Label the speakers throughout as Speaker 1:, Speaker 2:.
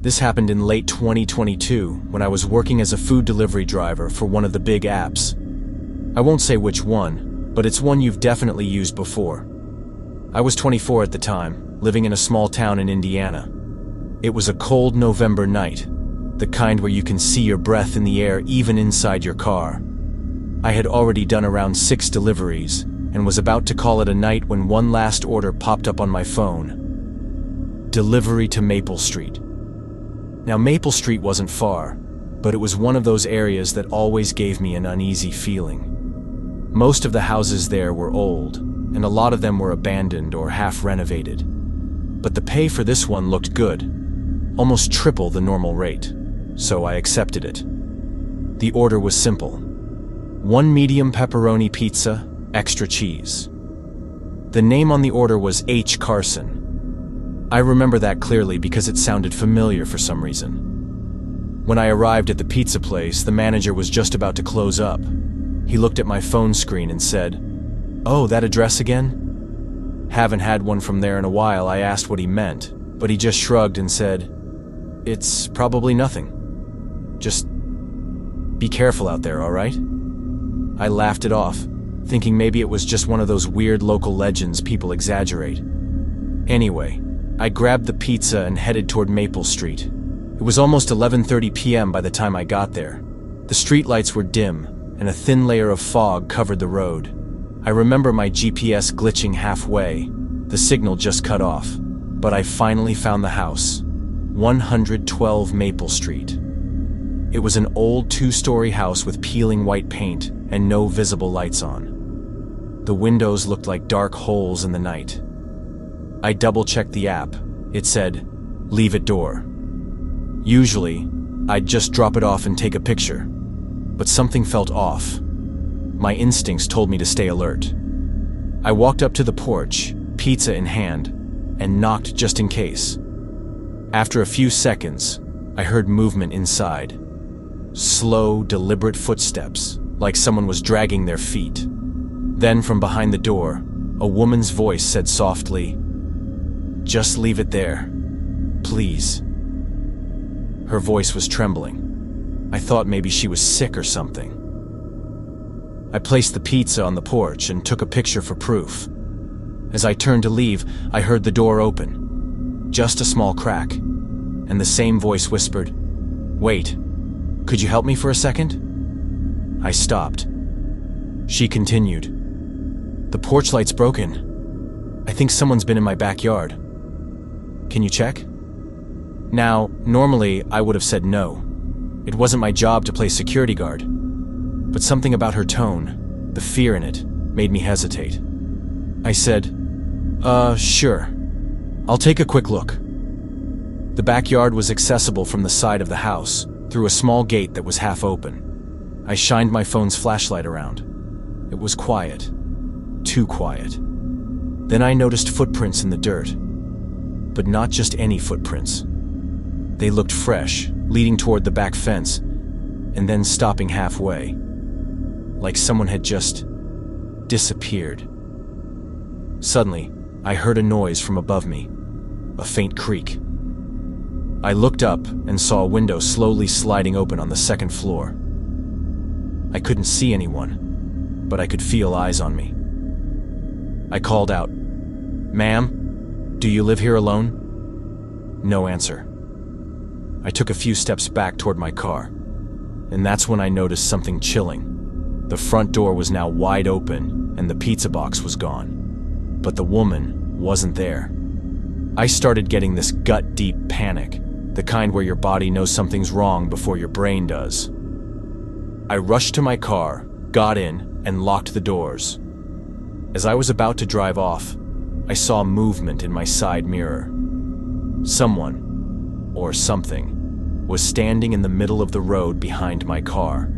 Speaker 1: This happened in late 2022 when I was working as a food delivery driver for one of the big apps. I won't say which one, but it's one you've definitely used before. I was 24 at the time, living in a small town in Indiana. It was a cold November night, the kind where you can see your breath in the air even inside your car. I had already done around 6 deliveries and was about to call it a night when one last order popped up on my phone. Delivery to Maple Street. Now, Maple Street wasn't far, but it was one of those areas that always gave me an uneasy feeling. Most of the houses there were old, and a lot of them were abandoned or half renovated. But the pay for this one looked good, almost triple the normal rate, so I accepted it. The order was simple: 1 medium pepperoni pizza, extra cheese. The name on the order was H. Carson. I remember that clearly because it sounded familiar for some reason. When I arrived at the pizza place, the manager was just about to close up. He looked at my phone screen and said, "Oh, that address again?" Haven't had one from there in a while. I asked what he meant, but he just shrugged and said, "It's probably nothing. Just be careful out there, all right?" I laughed it off, thinking maybe it was just one of those weird local legends people exaggerate. Anyway, I grabbed the pizza and headed toward Maple Street. It was almost 11:30 p.m. by the time I got there. The streetlights were dim, and a thin layer of fog covered the road. I remember my GPS glitching halfway. The signal just cut off, but I finally found the house. 112 Maple Street. It was an old 2-story house with peeling white paint and no visible lights on. The windows looked like dark holes in the night. I double-checked the app. It said, "Leave at door." Usually, I'd just drop it off and take a picture, but something felt off. My instincts told me to stay alert. I walked up to the porch, pizza in hand, and knocked just in case. After a few seconds, I heard movement inside. Slow, deliberate footsteps, like someone was dragging their feet. Then from behind the door, a woman's voice said softly, "Just leave it there, please." Her voice was trembling. I thought maybe she was sick or something. I placed the pizza on the porch and took a picture for proof. As I turned to leave, I heard the door open. Just a small crack, and the same voice whispered, "Wait, could you help me for a second?" I stopped. She continued, "The porch light's broken. I think someone's been in my backyard. Can you check?" Now, normally I would have said no. It wasn't my job to play security guard. But something about her tone, the fear in it, made me hesitate. I said, Sure. I'll take a quick look." The backyard was accessible from the side of the house, through a small gate that was half open. I shined my phone's flashlight around. It was quiet. Too quiet. Then I noticed footprints in the dirt. But not just any footprints. They looked fresh, leading toward the back fence, and then stopping halfway. Like someone had just disappeared. Suddenly, I heard a noise from above me, a faint creak. I looked up and saw a window slowly sliding open on the second floor. I couldn't see anyone, but I could feel eyes on me. I called out, "Ma'am, do you live here alone?" No answer. I took a few steps back toward my car, and that's when I noticed something chilling. The front door was now wide open, and the pizza box was gone. But the woman wasn't there. I started getting this gut-deep panic, the kind where your body knows something's wrong before your brain does. I rushed to my car, got in, and locked the doors. As I was about to drive off, I saw movement in my side mirror. Someone, or something, was standing in the middle of the road behind my car.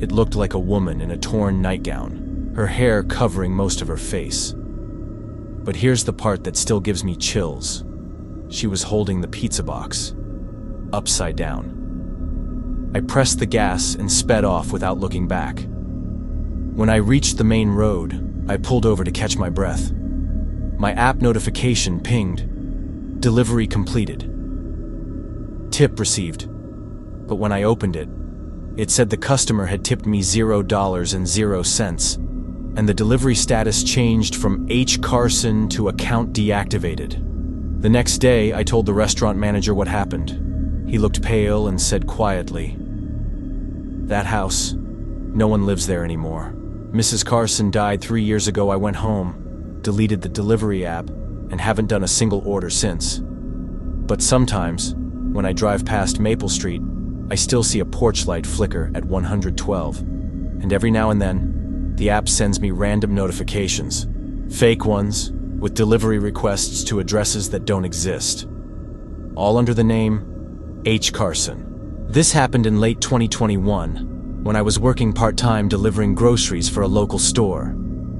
Speaker 1: It looked like a woman in a torn nightgown, her hair covering most of her face. But here's the part that still gives me chills. She was holding the pizza box, upside down. I pressed the gas and sped off without looking back. When I reached the main road, I pulled over to catch my breath. My app notification pinged. Delivery completed. Tip received. But when I opened it, it said the customer had tipped me $0.00, and the delivery status changed from H. Carson to account deactivated. The next day, I told the restaurant manager what happened. He looked pale and said quietly, "That house, no one lives there anymore. Mrs. Carson died 3 years ago. I went home, deleted the delivery app, and haven't done a single order since. But sometimes, when I drive past Maple Street, I still see a porch light flicker at 112. And every now and then, the app sends me random notifications, fake ones, with delivery requests to addresses that don't exist. All under the name H. Carson." This happened in late 2021, when I was working part-time delivering groceries for a local store.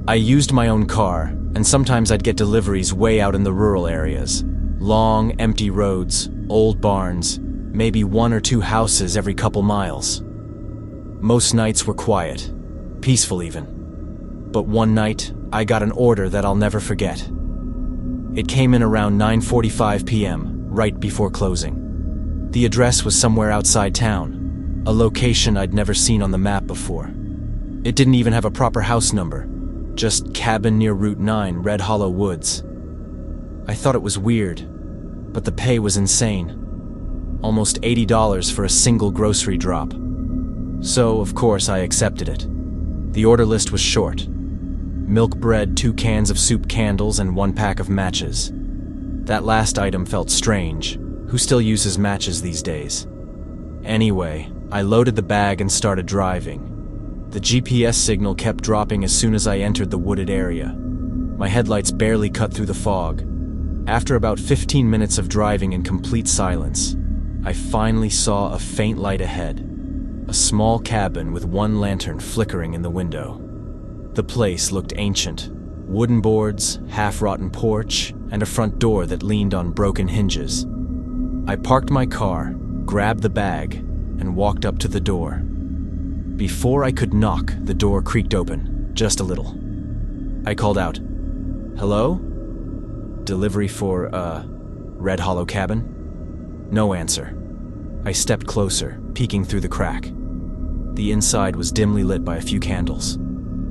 Speaker 1: I used my own car, and sometimes I'd get deliveries way out in the rural areas. Long, empty roads, old barns, maybe 1 or 2 houses every couple miles. Most nights were quiet, peaceful even. But one night, I got an order that I'll never forget. It came in around 9:45 p.m., right before closing. The address was somewhere outside town, a location I'd never seen on the map before. It didn't even have a proper house number, just cabin near Route 9, Red Hollow Woods. I thought it was weird, but the pay was insane. Almost $80 for a single grocery drop. So, of course, I accepted it. The order list was short. Milk bread, 2 cans of soup candles, and 1 pack of matches. That last item felt strange. Who still uses matches these days? Anyway, I loaded the bag and started driving. The GPS signal kept dropping as soon as I entered the wooded area. My headlights barely cut through the fog. After about 15 minutes of driving in complete silence, I finally saw a faint light ahead. A small cabin with 1 lantern flickering in the window. The place looked ancient. Wooden boards, half-rotten porch, and a front door that leaned on broken hinges. I parked my car, grabbed the bag, and walked up to the door. Before I could knock, the door creaked open, just a little. I called out, "Hello? Delivery for, Red Hollow Cabin?" No answer. I stepped closer, peeking through the crack. The inside was dimly lit by a few candles.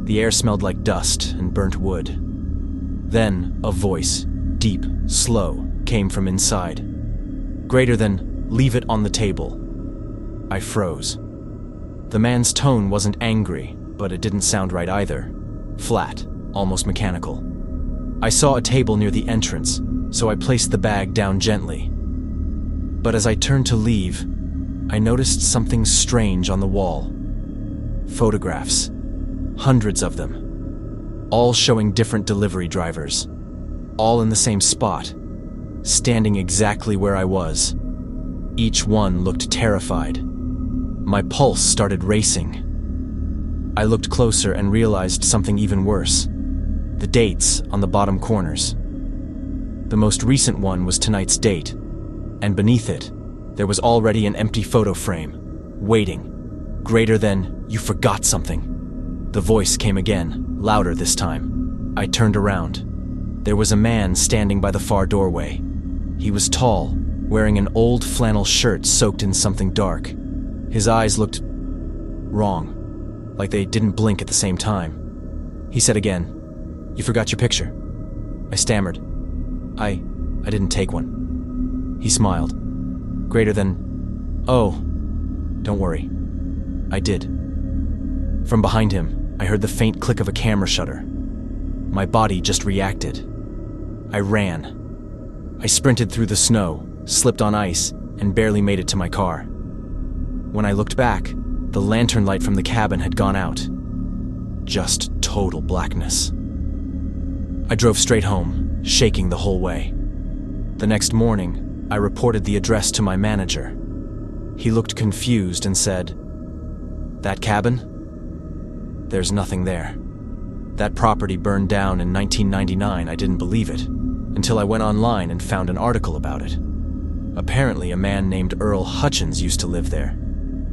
Speaker 1: The air smelled like dust and burnt wood. Then, a voice, deep, slow, came from inside. Greater than, "Leave it on the table." I froze. The man's tone wasn't angry, but it didn't sound right either. Flat, almost mechanical. I saw a table near the entrance, so I placed the bag down gently. But as I turned to leave, I noticed something strange on the wall. Photographs. Hundreds of them. All showing different delivery drivers. All in the same spot. Standing exactly where I was. Each one looked terrified. My pulse started racing. I looked closer and realized something even worse. The dates on the bottom corners. The most recent one was tonight's date, and beneath it, there was already an empty photo frame, waiting. Greater than, "You forgot something." The voice came again, louder this time. I turned around. There was a man standing by the far doorway. He was tall, wearing an old flannel shirt soaked in something dark. His eyes looked wrong, like they didn't blink at the same time. He said again, "You forgot your picture." I stammered. I didn't take one." He smiled. Greater than, "Oh, don't worry. I did." From behind him, I heard the faint click of a camera shutter. My body just reacted. I ran. I sprinted through the snow, slipped on ice, and barely made it to my car. When I looked back, the lantern light from the cabin had gone out. Just total blackness. I drove straight home, shaking the whole way. The next morning, I reported the address to my manager. He looked confused and said, "That cabin? There's nothing there. That property burned down in 1999. I didn't believe it, until I went online and found an article about it. Apparently, a man named Earl Hutchins used to live there.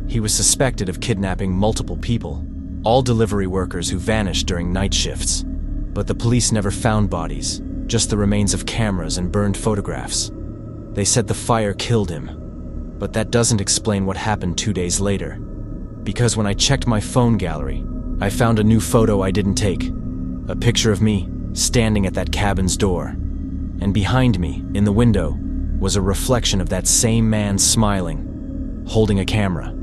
Speaker 1: He was suspected of kidnapping multiple people, all delivery workers who vanished during night shifts. But the police never found bodies, just the remains of cameras and burned photographs. They said the fire killed him, But that doesn't explain what happened 2 days later. Because when I checked my phone gallery, I found a new photo I didn't take. A picture of me standing at that cabin's door. And behind me, in the window, was a reflection of that same man smiling, holding a camera.